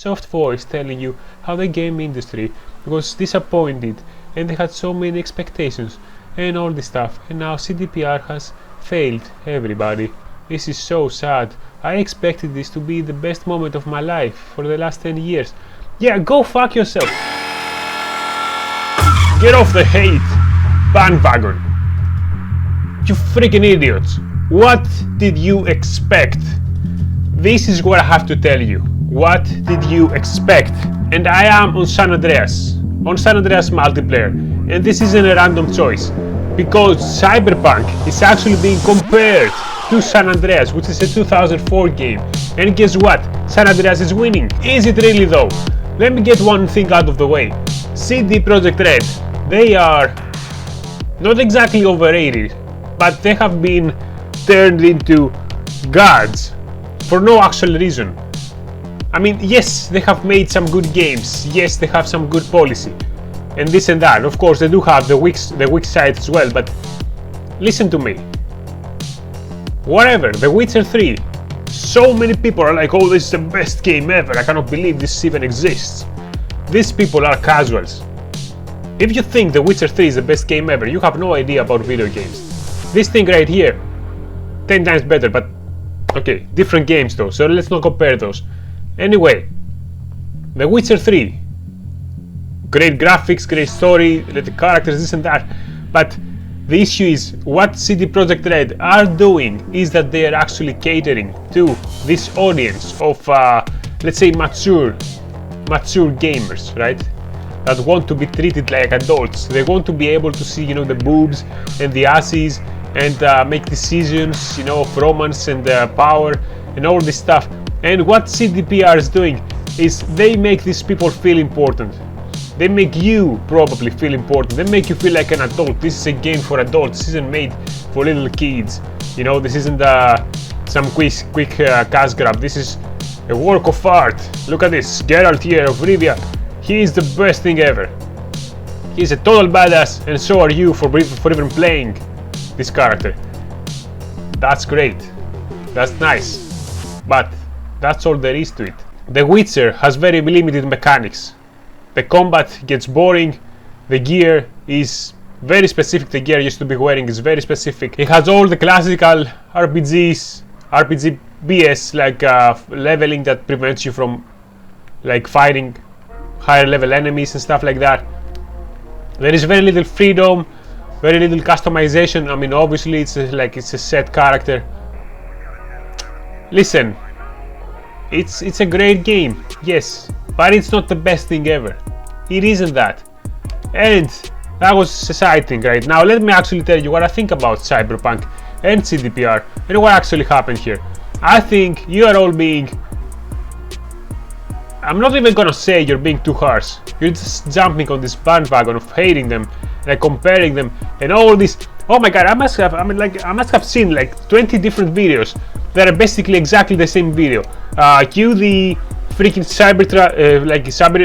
soft voice telling you how the game industry was disappointed and they had so many expectations and all this stuff, and now CDPR has failed everybody. This is so sad. I expected this to be the best moment of my life for the last 10 years. Yeah, go fuck yourself. Get off the hate bandwagon. You freaking idiots. What did you expect? This is what I have to tell you. What did you expect? And I am on San Andreas multiplayer, and this isn't a random choice, because Cyberpunk is actually being compared to San Andreas, which is a 2004 game, and guess what? San Andreas is winning. Is it really though? Let me get one thing out of the way. CD Projekt Red, they are not exactly overrated, but they have been turned into gods for no actual reason. I mean, yes, they have made some good games, yes, they have some good policy, and this and that. Of course, they do have the weak side as well, but listen to me. Whatever, The Witcher 3, so many people are like, oh, this is the best game ever, I cannot believe this even exists. These people are casuals. If you think The Witcher 3 is the best game ever, you have no idea about video games. This thing right here, 10 times better, but okay, different games though, so let's not compare those. Anyway, The Witcher 3, great graphics, great story, the characters, this and that, but the issue is what CD Projekt Red are doing is that they are actually catering to this audience of, let's say, mature gamers, right? That want to be treated like adults. They want to be able to see, you know, the boobs and the asses and make decisions, you know, of romance and power and all this stuff. And what CDPR is doing is they make these people feel important. They make you probably feel important. They make you feel like an adult. This is a game for adults. This isn't made for little kids. You know, this isn't some quick cash grab. This is a work of art. Look at this, Geralt here of Rivia. He is the best thing ever. He's a total badass, and so are you for even playing this character. That's great. That's nice. But that's all there is to it. The Witcher has very limited mechanics. The combat gets boring. The gear is very specific. The gear I used to be wearing is very specific. It has all the classical RPG BS, like leveling that prevents you from like fighting higher level enemies and stuff like that. There is very little freedom, very little customization. I mean, obviously it's a set character. Listen, it's a great game, yes, but it's not the best thing ever. It isn't that. And that was a side thing, right? Now let me actually tell you what I think about Cyberpunk and CDPR and what actually happened here. I think you are all being, I'm not even gonna say you're being too harsh. You're just jumping on this bandwagon of hating them, like comparing them and all this. Oh my god, I must have seen like 20 different videos that are basically exactly the same video. Cue the freaking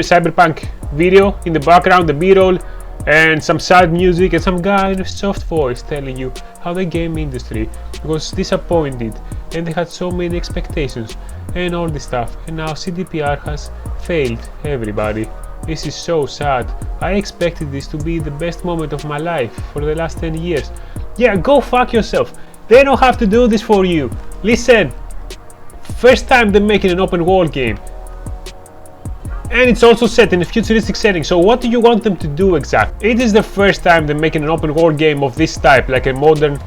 cyberpunk video in the background, the b-roll, and some sad music and some guy in a soft voice telling you how the game industry was disappointed and they had so many expectations and all this stuff, and now CDPR has failed everybody. This is so sad. I expected this to be the best moment of my life for the last 10 years. Yeah, go fuck yourself. They don't have to do this for you. Listen, first time they're making an open world game, and it's also set in a futuristic setting, so what do you want them to do exactly? It is the first time they're making an open world game of this type, like a modern,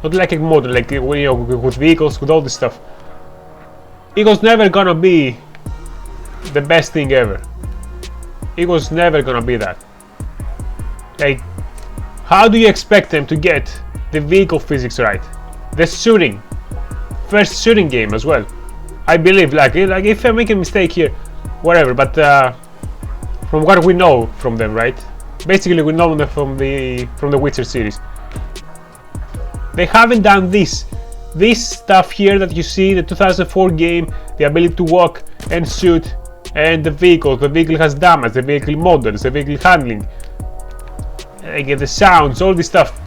not like a modern, like, you know, with vehicles, with all this stuff. It was never gonna be the best thing ever. It was never gonna be that. Like, how do you expect them to get the vehicle physics right? The shooting, first shooting game as well. I believe, like if I make a mistake here, whatever, but from what we know from them, right? Basically, we know them from the Witcher series. They haven't done this stuff here that you see in the 2004 game, the ability to walk and shoot, and the vehicle has damage, the vehicle models, the vehicle handling, again, the sounds, all this stuff.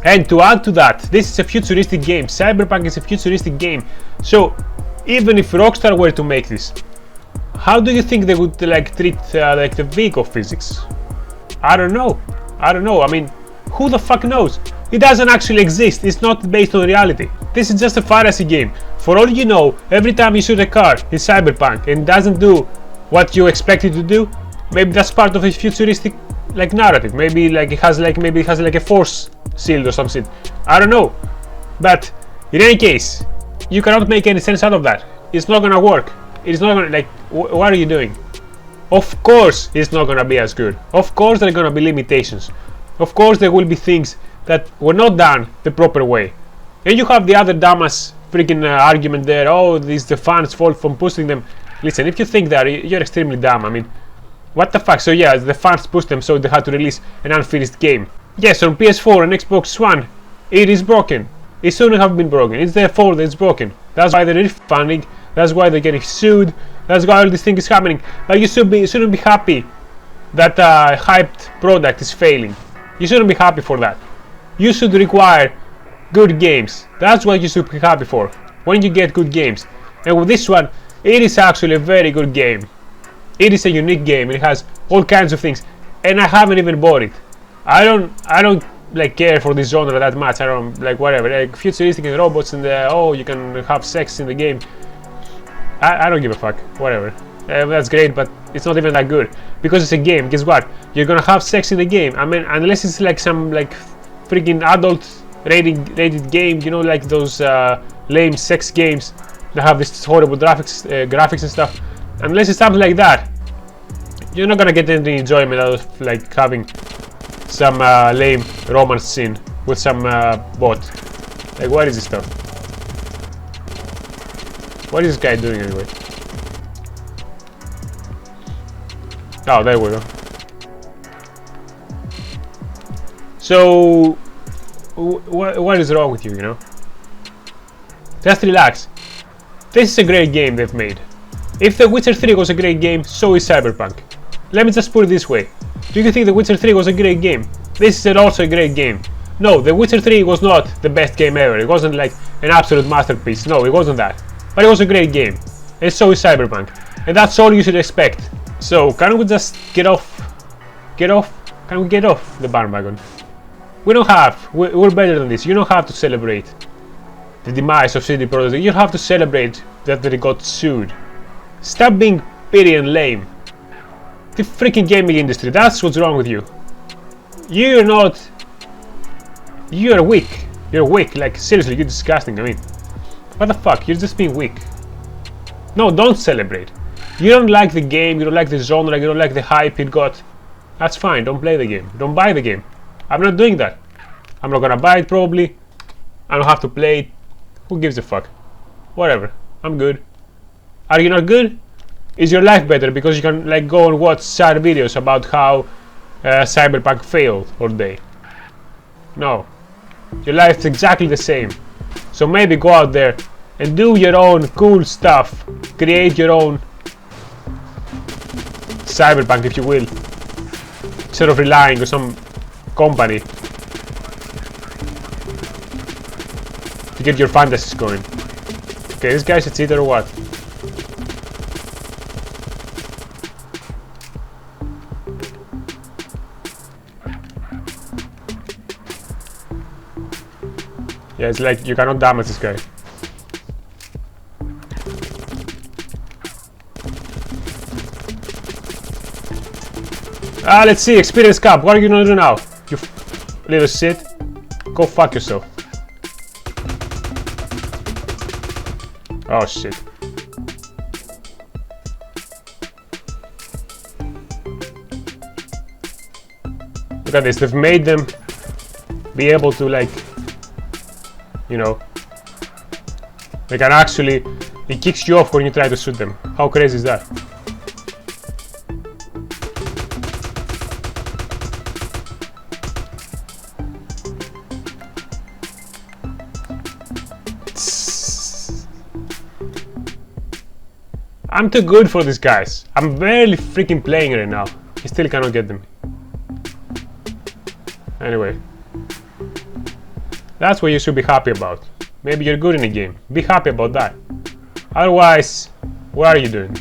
And to add to that, this is a futuristic game. Cyberpunk is a futuristic game. So even if Rockstar were to make this, How do you think they would like treat like the vehicle physics? I don't know. I don't know. I mean, who the fuck knows? It doesn't actually exist. It's not based on reality. This is just a fantasy game. For all you know, every time you shoot a car in Cyberpunk and it doesn't do what you expect it to do, maybe that's part of a futuristic like narrative. Maybe it has like a force shield or some shit. I don't know. But in any case, you cannot make any sense out of that. It's not gonna work. It's not gonna like. What are you doing? Of course, it's not gonna be as good. Of course, there are gonna be limitations. Of course, there will be things that were not done the proper way. And you have the other dumbass freaking argument there. Oh, this is the fans' fault from pushing them. Listen, if you think that, you're extremely dumb. I mean, what the fuck? So yeah, the fans pushed them, so they had to release an unfinished game. Yes, on PS4 and Xbox One, it is broken. It shouldn't have been broken. It's their fault that it's broken. That's why they're refunding. That's why they're getting sued. That's why all this thing is happening. But you shouldn't be happy that a hyped product is failing. You shouldn't be happy for that. You should require good games. That's what you should be happy for, when you get good games. And with this one, it is actually a very good game. It is a unique game. It has all kinds of things, and I haven't even bought it. I don't like care for this genre that much. I don't like whatever. Like futuristic and robots and oh, you can have sex in the game. I don't give a fuck. Whatever. That's great, but it's not even that good because it's a game. Guess what? You're gonna have sex in the game. I mean, unless it's like some like freaking adult rated game, you know, like those lame sex games that have this horrible graphics and stuff. Unless it's something like that, you're not gonna get any enjoyment out of like having some lame romance scene with some bot. Like, what is this stuff? What is this guy doing anyway? Oh, there we go. So, what is wrong with you, you know? Just relax. This is a great game they've made. If The Witcher 3 was a great game, so is Cyberpunk. Let me just put it this way. Do you think The Witcher 3 was a great game? This is also a great game. No, The Witcher 3 was not the best game ever. It wasn't like an absolute masterpiece. No, it wasn't that. But it was a great game. And so is Cyberpunk. And that's all you should expect. So, can we just get off? Can we get off the bandwagon? We're better than this. You don't have to celebrate the demise of CD Projekt. You have to celebrate that they got sued. Stop being petty and lame. The freaking gaming industry, that's what's wrong with you. You're weak. You're weak, like seriously, you're disgusting. I mean, what the fuck, you're just being weak. No, don't celebrate. You don't like the game, you don't like the genre, you don't like the hype it got. That's fine, don't play the game. Don't buy the game. I'm not doing that. I'm not gonna buy it probably. I don't have to play it. Who gives a fuck? Whatever, I'm good. Are you not good? Is your life better because you can like go and watch sad videos about how Cyberpunk failed all day? No. Your life's exactly the same. So maybe go out there and do your own cool stuff. Create your own Cyberpunk, if you will. Instead of relying on some company to get your fantasies going. Okay, this guy's a cheater or what? Yeah, it's like you cannot damage this guy. Let's see, experience cup. What are you gonna do now? You little shit. Go fuck yourself. Oh shit. Look at this, they've made them be able to like, you know, they can actually, it kicks you off when you try to shoot them. How crazy is that? I'm too good for these guys. I'm barely freaking playing right now. He still cannot get them. Anyway. That's what you should be happy about. Maybe you're good in a game. Be happy about that. Otherwise, what are you doing?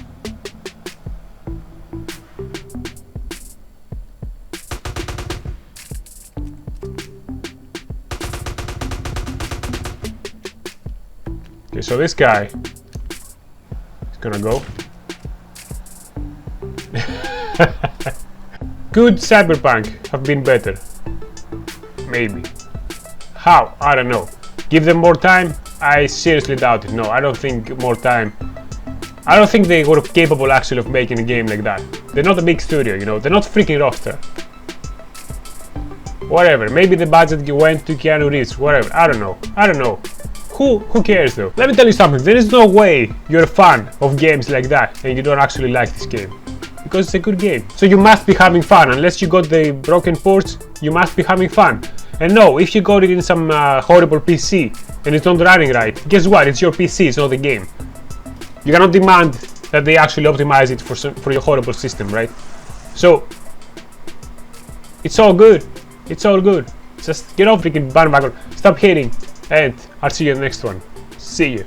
Okay, so this guy is gonna go. Could Cyberpunk have been better? Maybe. How? I don't know. Give them more time? I seriously doubt it. No, I don't think more time. I don't think they were capable actually of making a game like that. They're not a big studio, you know. They're not freaking Rockstar. Whatever. Maybe the budget went to Keanu Reeves. Whatever. I don't know. I don't know. Who cares though? Let me tell you something. There is no way you're a fan of games like that and you don't actually like this game. Because it's a good game. So you must be having fun. Unless you got the broken ports, you must be having fun. And no, if you got it in some horrible PC and it's not running right, guess what? It's your PC, it's not the game. You cannot demand that they actually optimize it for your horrible system, right? So, it's all good. It's all good. Just get off freaking bandwagon. Stop hating. And I'll see you in the next one. See you.